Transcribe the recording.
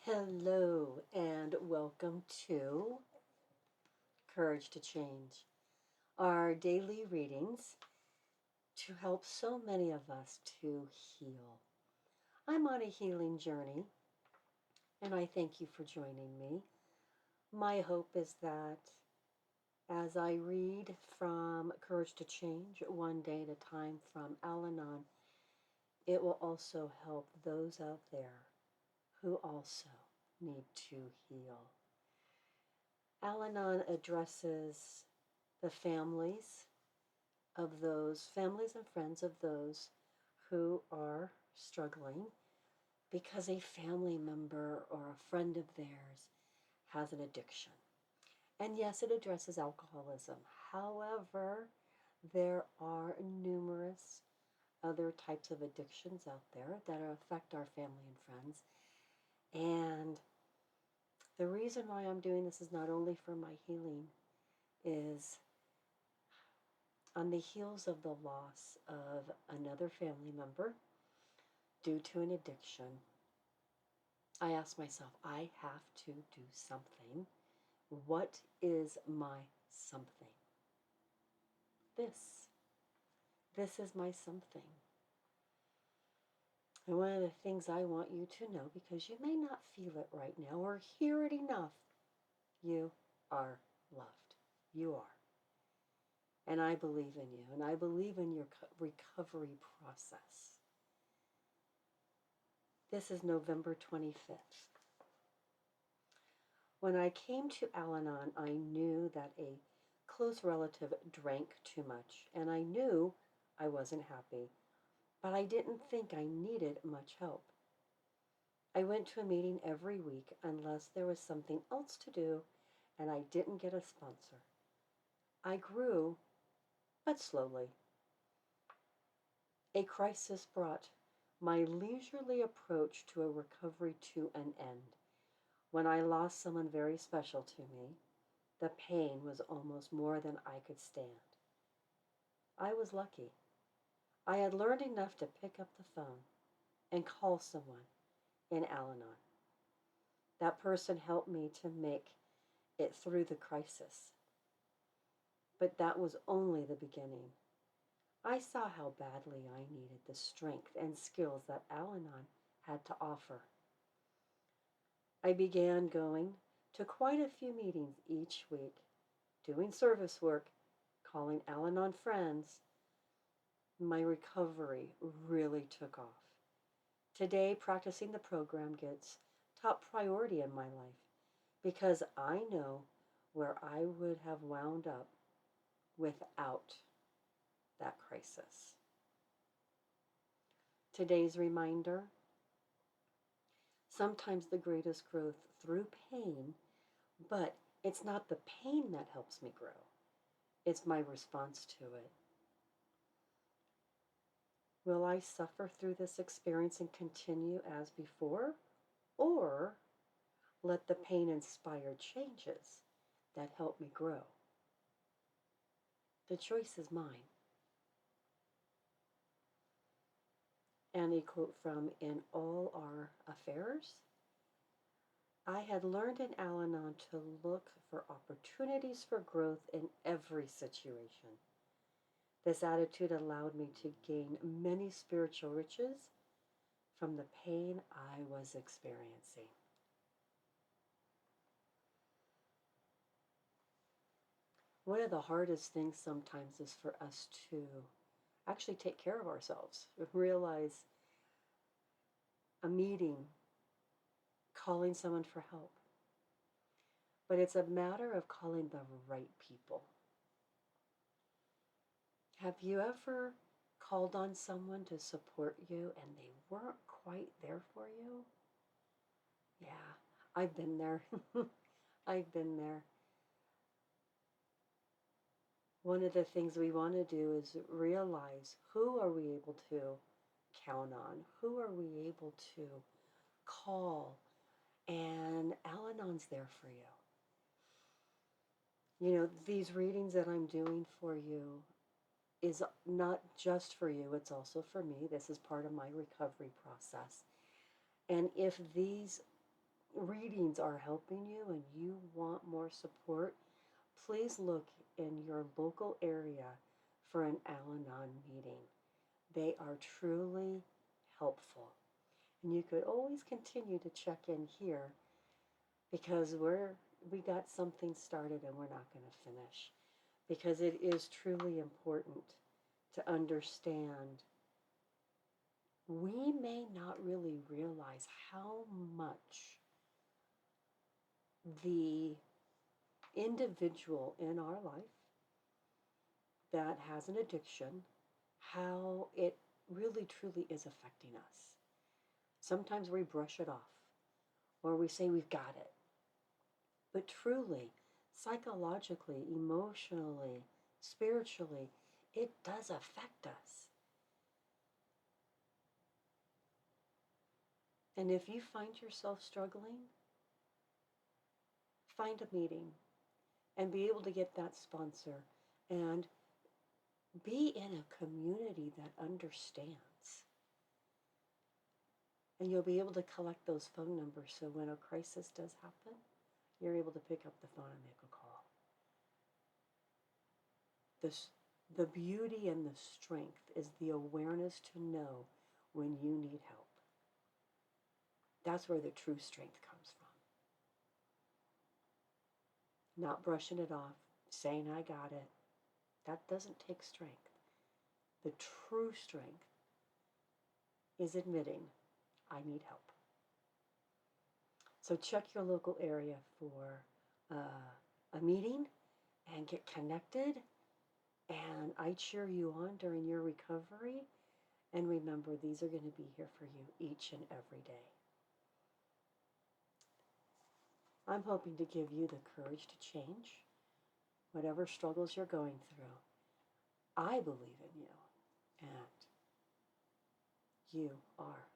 Hello and welcome to Courage to Change, our daily readings to help so many of us to heal. I'm on a healing journey and I thank you for joining me. My hope is that as I read from Courage to Change, One Day at a Time from Al-Anon, it will also help those out there who also need to heal. Al-Anon addresses the families and friends of those who are struggling because a family member or a friend of theirs has an addiction. And yes, it addresses alcoholism. However, there are numerous other types of addictions out there that affect our family and friends. And the reason why I'm doing this is not only for my healing, is on the heels of the loss of another family member due to an addiction. I asked myself, I have to do something. What is my something? This. This is my something. And one of the things I want you to know, because you may not feel it right now or hear it enough, you are loved. You are. And I believe in you. And I believe in your recovery process. This is November 25th. When I came to Al-Anon, I knew that a close relative drank too much, and I knew I wasn't happy, but I didn't think I needed much help. I went to a meeting every week unless there was something else to do, and I didn't get a sponsor. I grew, but slowly. A crisis brought my leisurely approach to a recovery to an end. When I lost someone very special to me, the pain was almost more than I could stand. I was lucky. I had learned enough to pick up the phone and call someone in Al-Anon. That person helped me to make it through the crisis. But that was only the beginning. I saw how badly I needed the strength and skills that Al-Anon had to offer. I began going to quite a few meetings each week, doing service work, calling Al-Anon friends. My recovery really took off. Today, practicing the program gets top priority in my life because I know where I would have wound up without that crisis. Today's reminder: sometimes the greatest growth through pain, but it's not the pain that helps me grow. It's my response to it. Will I suffer through this experience and continue as before? Or let the pain inspire changes that help me grow? The choice is mine. And a quote from In All Our Affairs: I had learned in Al-Anon to look for opportunities for growth in every situation. This attitude allowed me to gain many spiritual riches from the pain I was experiencing. One of the hardest things sometimes is for us to actually take care of ourselves, realize a meeting, calling someone for help. But it's a matter of calling the right people. Have you ever called on someone to support you and they weren't quite there for you? Yeah, I've been there. I've been there. One of the things we want to do is realize, who are we able to count on? Who are we able to call? And Al-Anon's there for you. You know, these readings that I'm doing for you is not just for you, it's also for me. This is part of my recovery process. And if these readings are helping you and you want more support, please look in your local area for an Al-Anon meeting. They are truly helpful. And you could always continue to check in here because we got something started and we're not going to finish. Because it is truly important to understand we may not really realize how much the individual in our life that has an addiction, how it really truly is affecting us. Sometimes we brush it off or we say we've got it. But truly, psychologically, emotionally, spiritually, it does affect us. And if you find yourself struggling, find a meeting and be able to get that sponsor and be in a community that understands. And you'll be able to collect those phone numbers so when a crisis does happen, you're able to pick up the phone and make a call. The beauty and the strength is the awareness to know when you need help. That's where the true strength comes from. Not brushing it off, saying I got it. That doesn't take strength. The true strength is admitting I need help. So check your local area for a meeting and get connected. And I cheer you on during your recovery. And remember, these are going to be here for you each and every day. I'm hoping to give you the courage to change whatever struggles you're going through. I believe in you, and you are